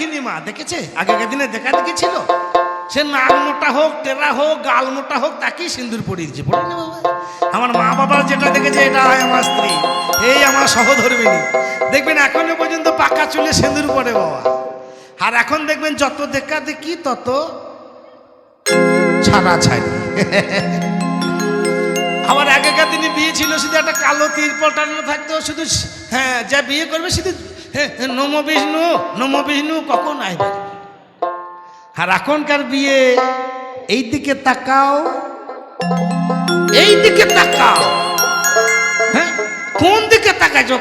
দেখিনি মা, দেখেছে? আগেকার দিনে দেখা দেখেছিল? সে নাক মোটা হোক, টেরা হোক, গাল মোটা হোক, তাকেই সিঁদুর পরিয়ে দিচ্ছে। পড়েনি বাবা? আমার মা বাবার যেটা দেখেছে এটা হয় আমার স্ত্রী, এই আমার সহধর্মিনী। দেখবেন এখনো পর্যন্ত পাকা চুলে সিঁদুর পরে বাবা। আর এখন দেখবেন যত দেখা দেখি তত ছাড়া ছাড়ি। আমার আগেকার দিনে বিয়ে ছিল, শুধু একটা কালো তিরপল টানানো থাকতো, শুধু হ্যাঁ যা বিয়ে করবে শুধু নমো বিষ্ণু নমো বিষ্ণু কখন আসবে। আর এখনকার বিয়ে এই দিকে তাকাও, এই দিকে তাকাও, হ্যাঁ কোন দিকে তাকাইছো?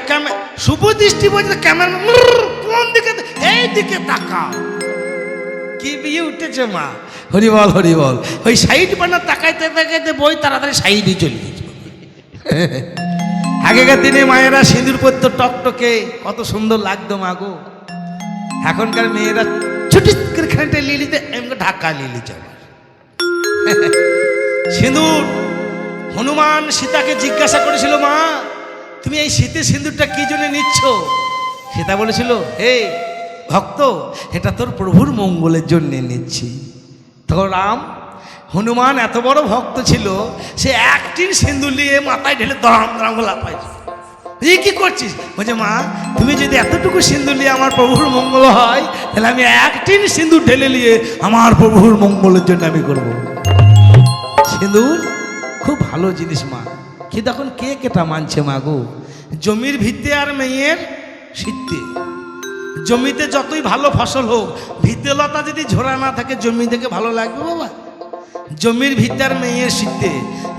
শুভ দৃষ্টি বলছে ক্যামেরা, কোন দিকে? এই দিকে তাকাও। কি বিয়ে উঠেছে মা, হরি বল হরি বল। ওই সাইড বানা তাকাইতে তাকাইতে বই তাড়াতাড়ি সাইডে চলে গেছে। আগেকার দিনে মায়েরা সিঁদুর পরতো টকটকে, কত সুন্দর লাগতো মা গো। এখনকার মেয়েরা ছুটি করে খানিকটা লিলিতে এমনি ঢাকা লিলি চলে। সিঁদুর হনুমান সীতাকে জিজ্ঞাসা করেছিল, মা তুমি এই শীতের সিঁদুরটা কি জন্য নিচ্ছ? সীতা বলেছিল, হে ভক্ত, এটা তোর প্রভুর মঙ্গলের জন্য নিচ্ছি। তখন রাম, হনুমান এত বড় ভক্ত ছিল, সে একটিন সিঁদুর নিয়ে মাথায় ঢেলে দরাম দরাম লাফাইছে। এই কি করছিস? বলছে, মা তুমি যদি এতটুকু সিঁদুর নিয়ে আমার প্রভুর মঙ্গল হয়, তাহলে আমি একটিন সিঁদুর ঢেলে নিয়ে আমার প্রভুর মঙ্গলের জন্য আমি করব। সিঁদুর খুব ভালো জিনিস মা, কিন্তু এখন কে কেটা মানছে মা গো? জমির ভিত্তি আর মেয়ের শীতে, জমিতে যতই ভালো ফসল হোক, ভিত্তিলতা যদি ঝোরা না থাকে জমি থেকে ভালো লাগবে বাবা? জমির ভিত্তি আর মেয়ের শীতে,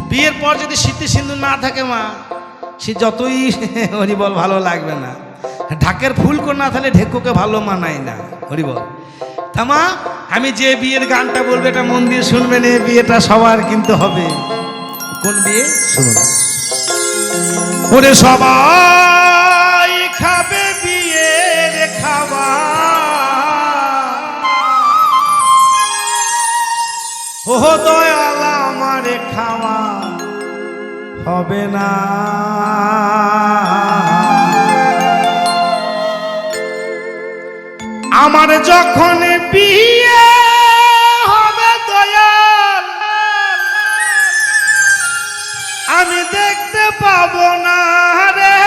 বিয়ের পর যদি শীতে সিঁদুর না থাকে মা, সে যতই হরিবল ভালো লাগবে না। ঢাকের ফুলকো না থাকলে ঢেকুকে ভালো মানায় না, হরিবল। থামা, আমি যে বিয়ের গানটা বলবো এটা মন দিয়ে শুনবেন, এই বিয়েটা সবার কিন্তু হবে। কোন বিয়ে? শুনুন। ওরে সবাই খাবে বিয়ের খাবার, ও দয়াল আমারে খাওয়া হবে না। আমার যখন বিয়ে হবে দয়াল, আমি দেখতে পাবো না রে।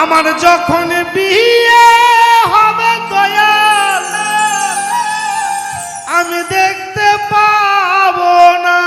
আমার যখন বিয়ে হবে দয়াল, আমি দেখতে পাবো না।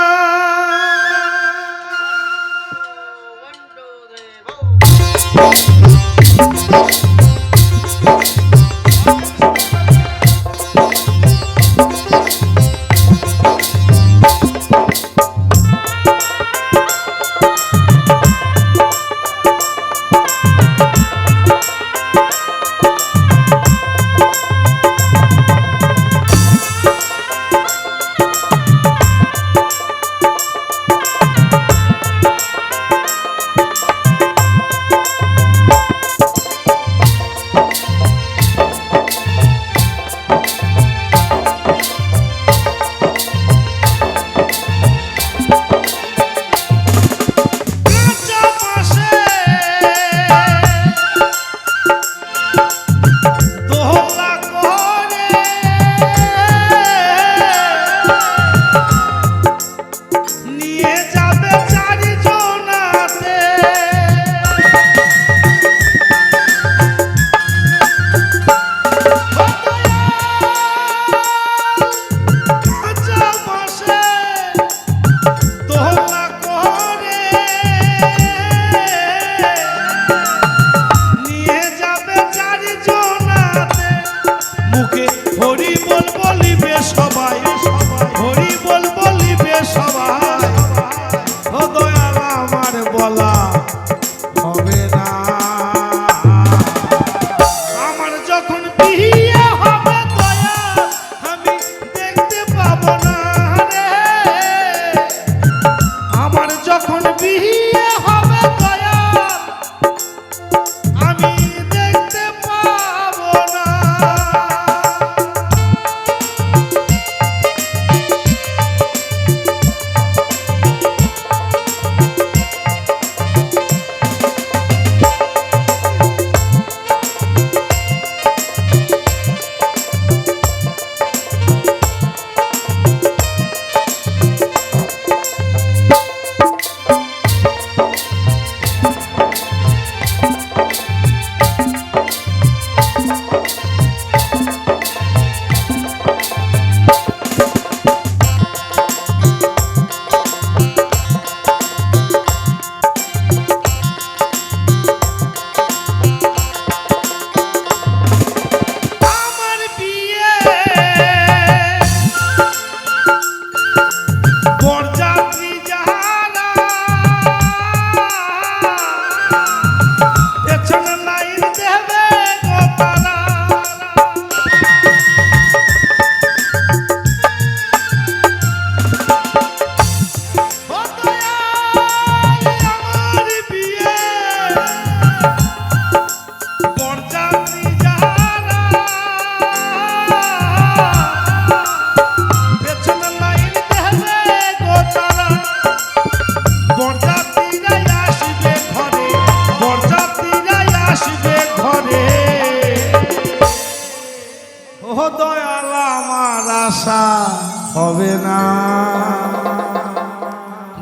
হবে না।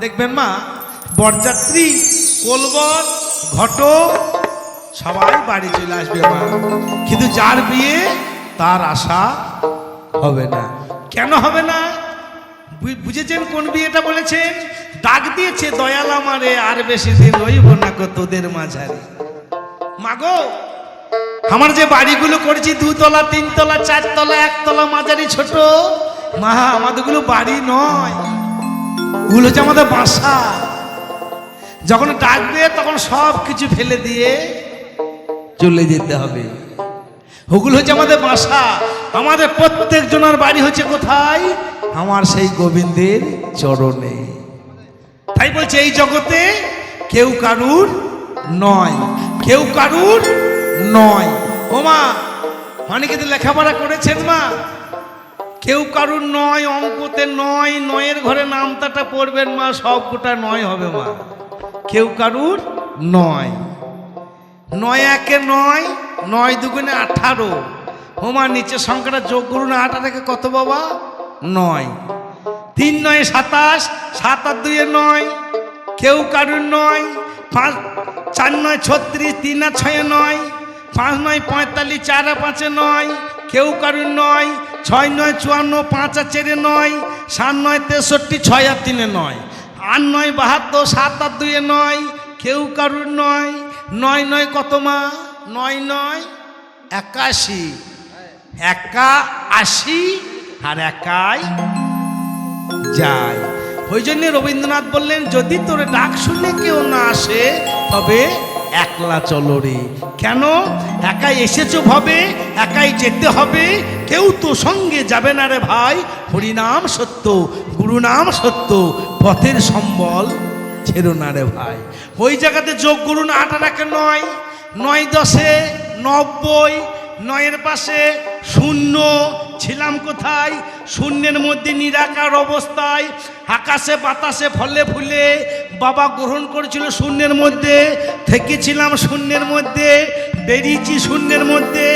দেখবেন মা, বরযাত্রী, কোলবর, ঘটক সবাই বাড়ি চলে আসবে মা, কিন্তু যার বিয়ে তার আশা হবে না। কেন হবে না? বুঝেছেন কোন বিয়েটা বলেছেন? ডাক দিয়েছে, দয়াল আমারে আর বেশি দিন রইব না কো তোদের মাঝারে। মাগো, আমার যে বাড়িগুলো করেছি 2 তলা 3 তলা 4 তলা 1 তলা মাঝারি ছোট, মা আমাদেরগুলো বাড়ি নয়, ওগুলো হচ্ছে আমাদের বাসা। যখন ডাকবে তখন সব কিছু ফেলে দিয়ে চলে যেতে হবে। ওগুলো হচ্ছে আমাদের বাসা। আমাদের প্রত্যেক জনের বাড়ি হচ্ছে কোথায়? আমার সেই গোবিন্দের চরণে। তাই বলছে এই জগতে কেউ কারুর নয়, কেউ কারুর নয়। ও মা, অনেকে তো লেখাপড়া করেছেন মা, কেউ কারুর নয়, অঙ্কতে নয়, নয়ের ঘরে নামতাটা পড়বেন মা, সব গোটা নয় হবে মা। কেউ কারুর নয়, 9 একে 9, 9 দুগুণে 18। ও মা, নিচে সংখ্যাটা যোগ করুন, 8 আর 1 কত বাবা? 9। 3 9 27, 7 আর 2 9, কেউ কারুর নয়। 5 4 9 36, 3 আর 6 9, 5 9 45, 4 আর 5 9, কেউ কারুর নয়। 6 9 54, 5 আর 4 9, 7 9 63, 6 আর 3 9, 8 9 72, 7 আর 2 9, কেউ কারুর নয়। 9 9 কত মা? 9 9 81, 81 আর 1 যায়। ওই জন্য রবীন্দ্রনাথ বললেন, যদি তোর ডাক শুনে কেউ না আসে তবে একলা চলো রে। কেন? একাই এসেছো ভবে, একাই যেতে হবে, কেউ তো সঙ্গে যাবে না রে ভাই। হরিনাম সত্য, গুরু নাম সত্য, পথের সম্বল ছেড়ো না রে ভাই। ওই জায়গাতে যোগ করুন, 8 আর 1 9, 9 10 90, 9-এর পাশে 0। ছিলাম কোথায়? শূন্যের মধ্যে, নিরাকার অবস্থায়, আকাশে বাতাসে ফলে ফুলে বাবা গ্রহণ করেছিল শূন্যের মধ্যে, থেকেছিলাম শূন্যের মধ্যে, বেরিয়েছি শূন্যের মধ্যে,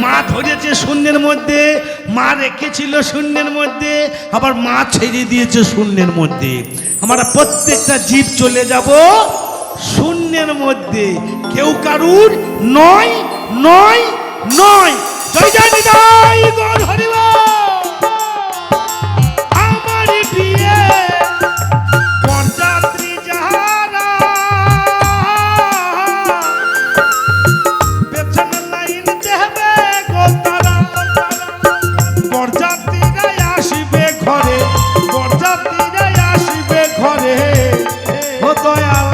মা ধরেছে শূন্যের মধ্যে, মা রেখেছিল শূন্যের মধ্যে, আবার মা ছেড়ে দিয়েছে শূন্যের মধ্যে। আমরা প্রত্যেকটা জীব চলে যাব শূন্যের মধ্যে। কেউ কারুর নয়, নয়, নয়। জয় জয় নিতাই গৌর হরি বল। আমার বিয়ে বরযাত্রী যারা, পেছনে লাইন দেবে গো তারা, বরযাত্রীরাই আসবে ঘরে, বরযাত্রীরাই আসবে ঘরে। ও দয়াল